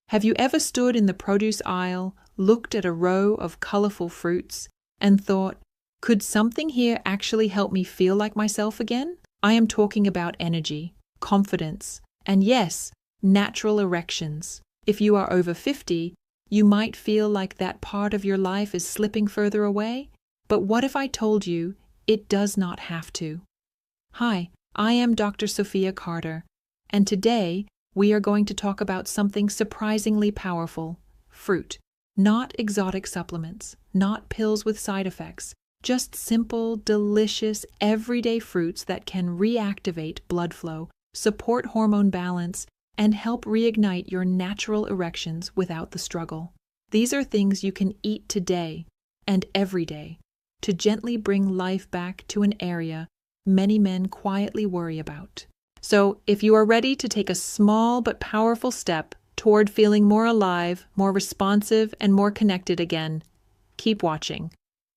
Have you ever stood in the produce aisle, looked at a row of colorful fruits, and thought, could something here actually help me feel like myself again? I am talking about energy, confidence, and yes, natural erections. If you are over 50, you might feel like that part of your life is slipping further away. But what if I told you it does not have to? Hi, I am Dr. Sophia Carter, and today we are going to talk about something surprisingly powerful: fruit. Not exotic supplements, not pills with side effects, just simple, delicious, everyday fruits that can reactivate blood flow, support hormone balance, and help reignite your natural erections without the struggle. These are things you can eat today and every day to gently bring life back to an area many men quietly worry about. So, if you are ready to take a small but powerful step toward feeling more alive, more responsive, and more connected again, keep watching.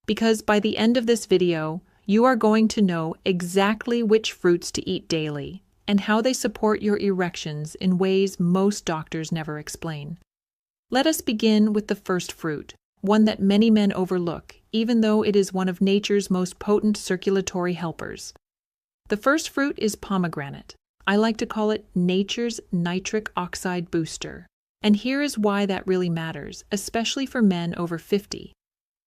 Because by the end of this video, you are going to know exactly which fruits to eat daily and how they support your erections in ways most doctors never explain. Let us begin with the first fruit, one that many men overlook, even though it is one of nature's most potent circulatory helpers. The first fruit is pomegranate. I like to call it nature's nitric oxide booster. And here is why that really matters, especially for men over 50.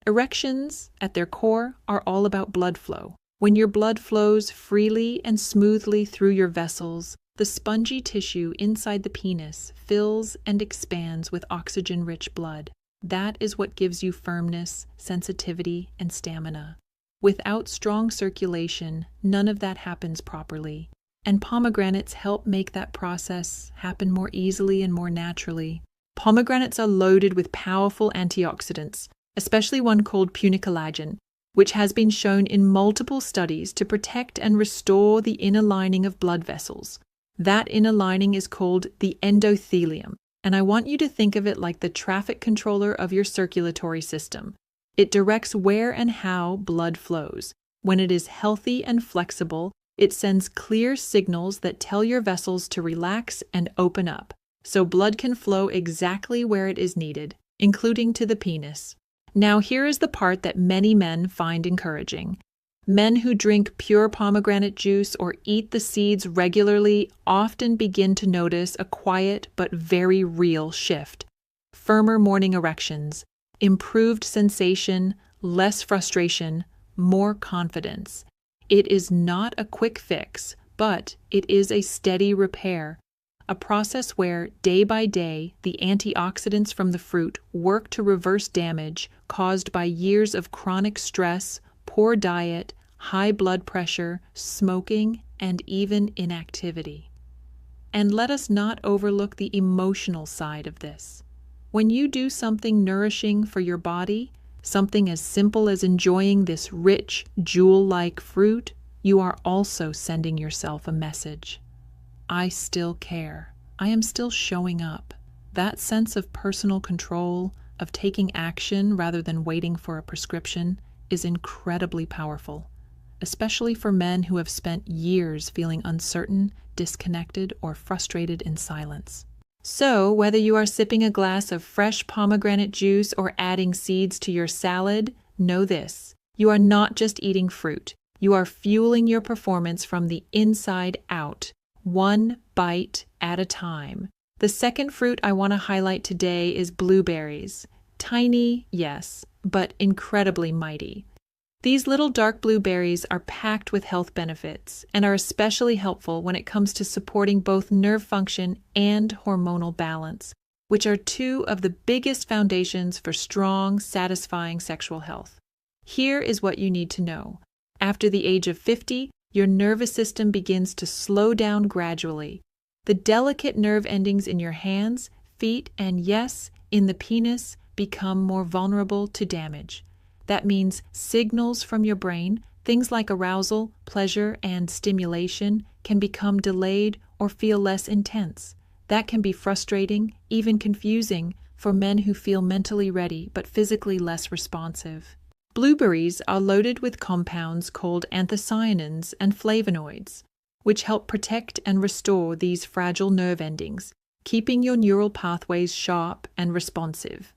Erections, at their core, are all about blood flow. When your blood flows freely and smoothly through your vessels, the spongy tissue inside the penis fills and expands with oxygen-rich blood. That is what gives you firmness, sensitivity, and stamina. Without strong circulation, none of that happens properly. And pomegranates help make that process happen more easily and more naturally. Pomegranates are loaded with powerful antioxidants, especially one called punicolagen, which has been shown in multiple studies to protect and restore the inner lining of blood vessels. That inner lining is called the endothelium, and I want you to think of it like the traffic controller of your circulatory system. It directs where and how blood flows. When it is healthy and flexible, it sends clear signals that tell your vessels to relax and open up, so blood can flow exactly where it is needed, including to the penis. Now here is the part that many men find encouraging. Men who drink pure pomegranate juice or eat the seeds regularly often begin to notice a quiet but very real shift. Firmer morning erections, improved sensation, less frustration, more confidence. It is not a quick fix, but it is a steady repair, a process where, day by day, the antioxidants from the fruit work to reverse damage caused by years of chronic stress, poor diet, high blood pressure, smoking, and even inactivity. And let us not overlook the emotional side of this. When you do something nourishing for your body, something as simple as enjoying this rich, jewel-like fruit, you are also sending yourself a message. I still care. I am still showing up. That sense of personal control, of taking action rather than waiting for a prescription, is incredibly powerful, especially for men who have spent years feeling uncertain, disconnected, or frustrated in silence. So, whether you are sipping a glass of fresh pomegranate juice or adding seeds to your salad, know this: you are not just eating fruit. You are fueling your performance from the inside out, one bite at a time. The second fruit I want to highlight today is blueberries. Tiny, yes, but incredibly mighty. These little dark blueberries are packed with health benefits and are especially helpful when it comes to supporting both nerve function and hormonal balance, which are two of the biggest foundations for strong, satisfying sexual health. Here is what you need to know. After the age of 50, your nervous system begins to slow down gradually. The delicate nerve endings in your hands, feet, and yes, in the penis become more vulnerable to damage. That means signals from your brain, things like arousal, pleasure, and stimulation, can become delayed or feel less intense. That can be frustrating, even confusing, for men who feel mentally ready but physically less responsive. Blueberries are loaded with compounds called anthocyanins and flavonoids, which help protect and restore these fragile nerve endings, keeping your neural pathways sharp and responsive.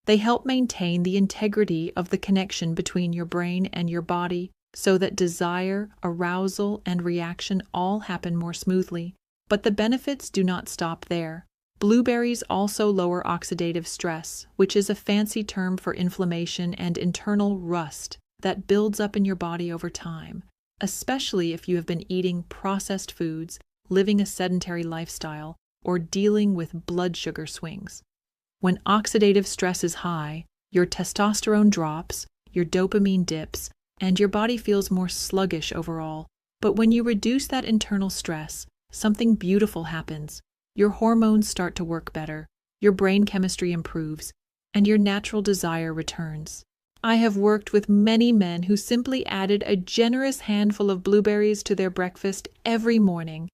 They help maintain the integrity of the connection between your brain and your body so that desire, arousal, and reaction all happen more smoothly. But the benefits do not stop there. Blueberries also lower oxidative stress, which is a fancy term for inflammation and internal rust that builds up in your body over time, especially if you have been eating processed foods, living a sedentary lifestyle, or dealing with blood sugar swings. When oxidative stress is high, your testosterone drops, your dopamine dips, and your body feels more sluggish overall. But when you reduce that internal stress, something beautiful happens. Your hormones start to work better, your brain chemistry improves, and your natural desire returns. I have worked with many men who simply added a generous handful of blueberries to their breakfast every morning.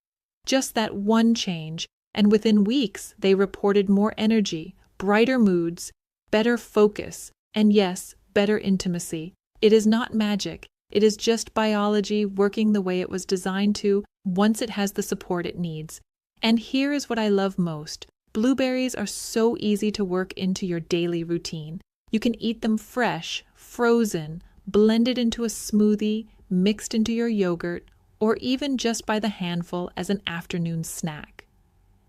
Just that one change, and within weeks they reported more energy, brighter moods, better focus, and yes, better intimacy. It is not magic. It is just biology working the way it was designed to once it has the support it needs. And here is what I love most. Blueberries are so easy to work into your daily routine. You can eat them fresh, frozen, blended into a smoothie, mixed into your yogurt, or even just by the handful as an afternoon snack.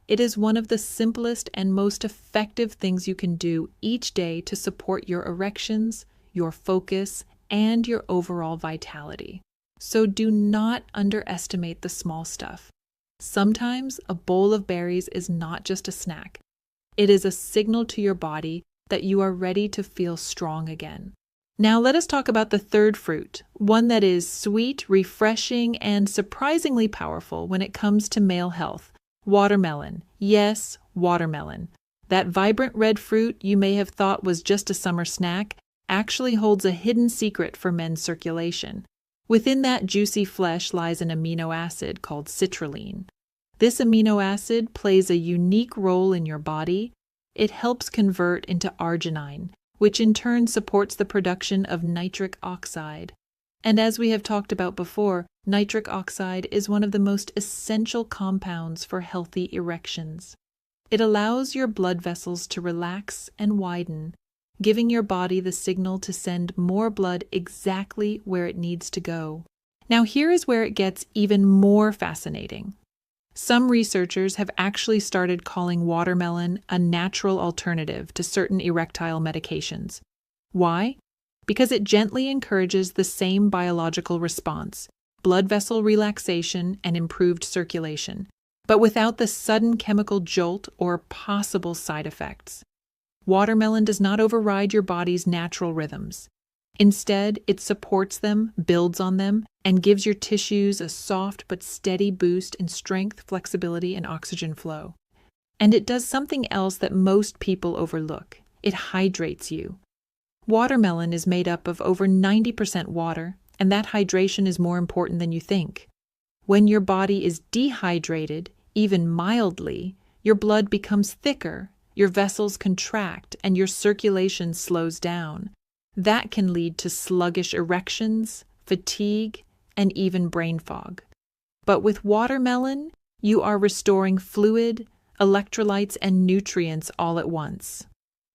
It is one of the simplest and most effective things you can do each day to support your erections, your focus, and your overall vitality. So do not underestimate the small stuff. Sometimes a bowl of berries is not just a snack. It is a signal to your body that you are ready to feel strong again. Now let us talk about the third fruit, one that is sweet, refreshing, and surprisingly powerful when it comes to male health. Watermelon. Yes, watermelon. That vibrant red fruit you may have thought was just a summer snack actually holds a hidden secret for men's circulation. Within that juicy flesh lies an amino acid called citrulline. This amino acid plays a unique role in your body. It helps convert into arginine, which in turn supports the production of nitric oxide. And as we have talked about before, nitric oxide is one of the most essential compounds for healthy erections. It allows your blood vessels to relax and widen, giving your body the signal to send more blood exactly where it needs to go. Now here is where it gets even more fascinating. Some researchers have actually started calling watermelon a natural alternative to certain erectile medications. Why? Because it gently encourages the same biological response, blood vessel relaxation and improved circulation, but without the sudden chemical jolt or possible side effects. Watermelon does not override your body's natural rhythms. Instead, it supports them, builds on them, and gives your tissues a soft but steady boost in strength, flexibility, and oxygen flow. And it does something else that most people overlook. It hydrates you. Watermelon is made up of over 90% water, and that hydration is more important than you think. When your body is dehydrated, even mildly, your blood becomes thicker, your vessels contract, and your circulation slows down. That can lead to sluggish erections, fatigue, and even brain fog. But with watermelon, you are restoring fluid, electrolytes, and nutrients all at once.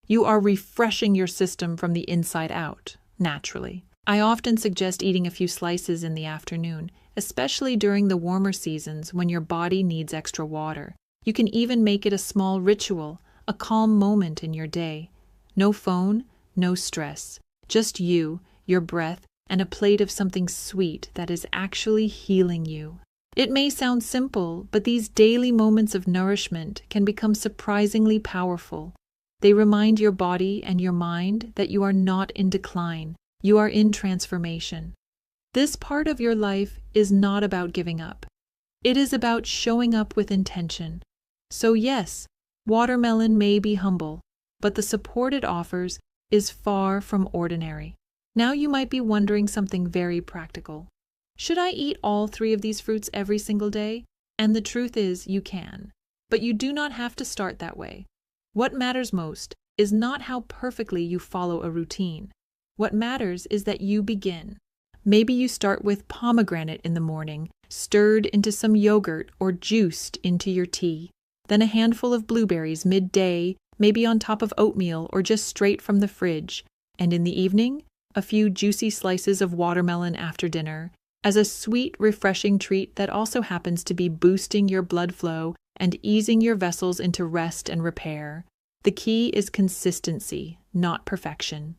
You are refreshing your system from the inside out, naturally. I often suggest eating a few slices in the afternoon, especially during the warmer seasons when your body needs extra water. You can even make it a small ritual, a calm moment in your day. No phone, no stress. Just you, your breath, and a plate of something sweet that is actually healing you. It may sound simple, but these daily moments of nourishment can become surprisingly powerful. They remind your body and your mind that you are not in decline. You are in transformation. This part of your life is not about giving up. It is about showing up with intention. So yes, watermelon may be humble, but the support it offers is far from ordinary. Now you might be wondering something very practical. Should I eat all 3 of these fruits every single day? And the truth is, you can. But you do not have to start that way. What matters most is not how perfectly you follow a routine. What matters is that you begin. Maybe you start with pomegranate in the morning, stirred into some yogurt or juiced into your tea. then a handful of blueberries midday, maybe on top of oatmeal or just straight from the fridge, and in the evening, a few juicy slices of watermelon after dinner, as a sweet, refreshing treat that also happens to be boosting your blood flow and easing your vessels into rest and repair. The key is consistency, not perfection.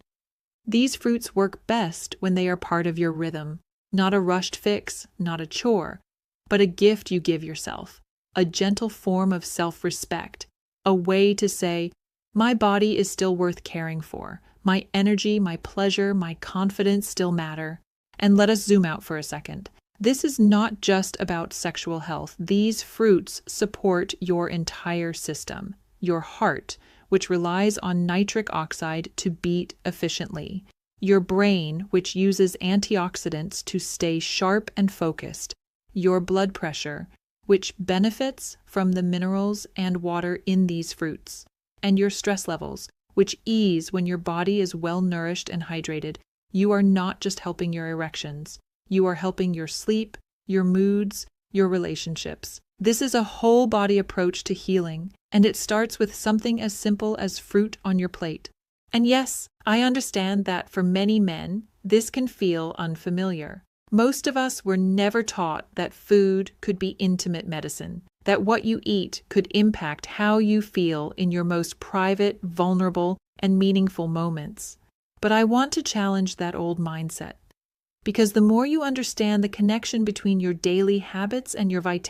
These fruits work best when they are part of your rhythm, not a rushed fix, not a chore, but a gift you give yourself, a gentle form of self-respect, a way to say, my body is still worth caring for, my energy, my pleasure, my confidence still matter. And let us zoom out for a second. This is not just about sexual health. These fruits support your entire system, your heart, which relies on nitric oxide to beat efficiently, your brain, which uses antioxidants to stay sharp and focused, your blood pressure, which benefits from the minerals and water in these fruits, and your stress levels, which ease when your body is well nourished and hydrated. You are not just helping your erections. You are helping your sleep, your moods, your relationships. This is a whole body approach to healing, and it starts with something as simple as fruit on your plate. And yes, I understand that for many men, this can feel unfamiliar. Most of us were never taught that food could be intimate medicine, that what you eat could impact how you feel in your most private, vulnerable, and meaningful moments. But I want to challenge that old mindset, because the more you understand the connection between your daily habits and your vitality,